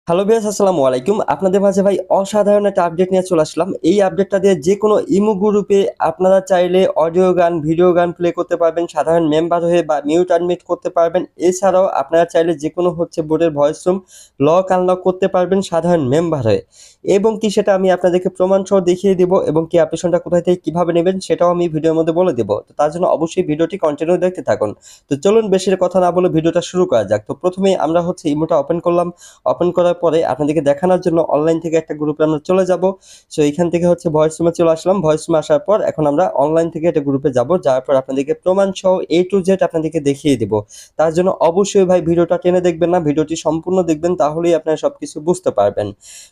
Hello viewers, আসসালামু আলাইকুম। আপনাদের মাঝে ভাই অসাধারণ একটা আপডেট নিয়ে চলে আসলাম। এই আপডেটটা দিয়ে যেকোনো ইমো গ্রুপে আপনারা চাইলে অডিও গান, ভিডিও গান প্লে করতে পারবেন সাধারণ মেম্বার হয়ে বা মিউট আনমিউট করতে পারবেন। এছাড়াও আপনারা চাইলে যেকোনো বোর্ডের ভয়েস রুম লক আনলক করতে পারবেন সাধারণ মেম্বার হয়ে। এবং কি সেটা আমি আপনাদেরকে প্রমাণসহ দেখিয়ে দিব এবং কি অ্যাপ্লিকেশনটা কোথায় থেকে কিভাবে নেবেন সেটাও আমি ভিডিওর মধ্যে বলে দেব। তো তার জন্য অবশ্যই ভিডিওটি কন্টিনিউ দেখতে থাকুন। তো চলুন বেশি কথা না বলে ভিডিওটা শুরু করা যাক। তো প্রথমেই আমরা ইমোটা ওপেন করলাম। ওপেন করার পরে আপনাদেরকে দেখানোর জন্য অনলাইন থেকে একটা গ্রুপে আমরা চলে যাব। সো এখান থেকে ভয়েস রুমে চলে আসলাম। ভয়েস রুমে আসার পর এখন আমরা অনলাইন থেকে একটা গ্রুপে যাব। যাওয়ার পর আপনাদেরকে প্রমাণ সহ A to Z আপনাদেরকে দেখিয়ে দেব। তার জন্য অবশ্যই ভাই ভিডিওটা টেনে দেখবেন না, ভিডিওটি সম্পূর্ণ দেখবেন, তাহলেই আপনারা সবকিছু বুঝতে পারবেন।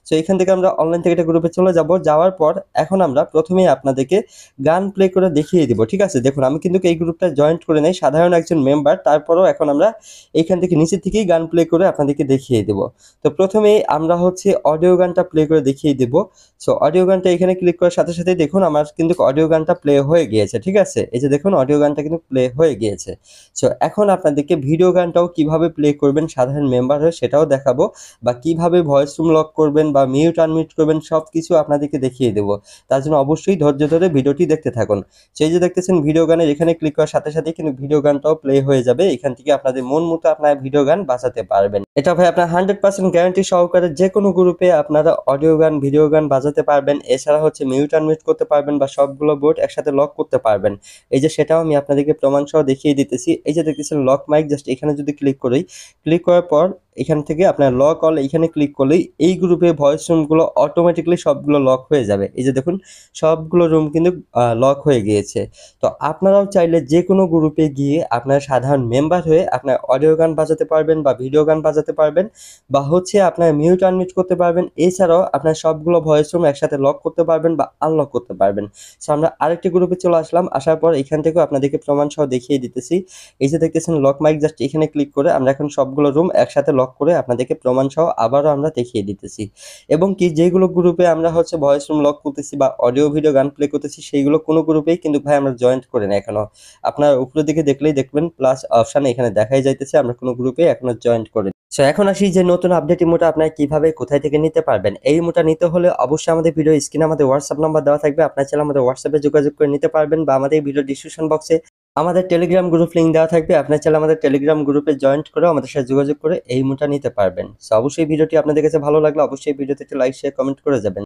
সো এখান থেকে আমরা অনলাইন থেকে একটা গ্রুপে চলে যাব। যাওয়ার পর এখন আমরা প্রথমেই আপনাদেরকে গান প্লে করে দেখিয়ে দিব। ঠিক আছে, দেখুন আমি কিন্তু এই গ্রুপটা জয়েন্ট করে নেই, সাধারণ একজন মেম্বার। তারপরেও এখন আমরা এইখান থেকে নিচে থেকেই গান প্লে করে আপনাদেরকে দেখিয়ে দেব। তো প্রথমেই আমরা অডিও গানটা প্লে করে দেখিয়ে দেব। সো অডিও গানটা এখানে ক্লিক করার সাথে সাথেই দেখুন আমার কিন্তু অডিও গানটা প্লে হয়ে গিয়েছে। ঠিক আছে, এই যে দেখুন অডিও গানটা কিন্তু প্লে হয়ে গিয়েছে। সো এখন আপনাদেরকে ভিডিও গানটাও কিভাবে প্লে করবেন সাধারণ মেম্বার হয়ে সেটাও দেখাবো, বা কিভাবে ভয়েস রুম লক করবেন বা মিউট আনমিউট করবেন সবকিছু আপনাদেরকে দেখিয়ে দেব। তার জন্য অবশ্যই ধৈর্য ধরে ভিডিওটি দেখতে থাকুন। সেই যে দেখতেছেন ভিডিও গানের এখানে ক্লিক করার সাথে সাথেই কিন্তু ভিডিও গানটাও প্লে হয়ে যাবে। এখান থেকে আপনাদের মন মতো আপনারা ভিডিও গান বাজাতে পারবেন। এটা ভাই আপনার 100% গ্যারান্টি সহকারে যে কোনো গ্রুপে আপনারা অডিও গান, ভিডিও গান বাজাতে পারবেন। এছাড়া মিউট আনমিউট করতে পারবেন বা সবগুলো বোর্ড একসাথে লক করতে পারবেন। এই যে সেটাও আমি আপনাদেরকে প্রমাণ সহ দেখিয়ে দিতেছি। এই যে দেখতেছেন লক মাইক, জাস্ট এখানে যদি ক্লিক করি, ক্লিক করার পর এখান থেকে আপনার লক অল এখানে ক্লিক করলেই এই গ্রুপে ভয়েস রুমগুলো অটোমেটিক্যালি সবগুলো লক হয়ে যাবে। এই যে দেখুন সবগুলো রুম কিন্তু লক হয়ে গিয়েছে। তো আপনারাও চাইলে যে কোনো গ্রুপে গিয়ে আপনার সাধারণ মেম্বার হয়ে আপনার অডিও গান বাজাতে পারবেন বা ভিডিও গান বাজাতে পারবেন, বা আপনার মিউট আনমিউট করতে পারবেন। এছাড়াও আপনার সবগুলো ভয়েস রুম একসাথে লক করতে পারবেন বা আনলক করতে পারবেন। সো আমরা আরেকটি গ্রুপে চলে আসলাম। আসার পর এখান থেকেও আপনাদেরকে প্রমাণ সহ দেখিয়ে দিতেছি। এই যে দেখতেছেন লক মাইক, জাস্ট এখানে ক্লিক করে আমরা এখন সবগুলো রুম একসাথে লক করে আপনাদেরকে প্রমাণ সহ আবারও আমরা দেখিয়ে দিতেছি। এবং কি যেগুলো গ্রুপে আমরা ভয়েস রুম লক করতেছি বা অডিও ভিডিও গান প্লে করতেছি সেইগুলো কোনো গ্রুপেই কিন্তু ভাই আমরা জয়েন্ট করে না এখনো। আপনার উপরের দিকে দেখলেই দেখবেন প্লাস অপশন এখানে দেখাই যাইতেছে আমরা কোনো গ্রুপে এখনো জয়েন্ট করি। সো এখন আসি যে নতুন আপডেট ইমোটা আপনারা কিভাবে কোথায় থেকে নিতে পারবেন। এই ইমোটা নিতে হলে অবশ্যই আমাদের ভিডিও স্ক্রিনে আমাদের হোয়াটসঅ্যাপ নাম্বার দেওয়া থাকবে। আপনার চাইলে আমাদের হোয়াটসঅ্যাপে যোগাযোগ করে নিতে পারবেন, বা আমাদের ভিডিও ডিসক্রিপশন বক্সে আমাদের টেলিগ্রাম গ্রুপ লিংক দেওয়া থাকবে। আপনার চাইলে আমাদের টেলিগ্রাম গ্রুপে জয়েন্ট করে আমাদের সাথে যোগাযোগ করে এই ইমোটা নিতে পারবেন। সো অবশ্যই ভিডিওটি আপনাদের কাছে ভালো লাগলে অবশ্যই ভিডিওতে একটু লাইক শেয়ার কমেন্ট করে যাবেন।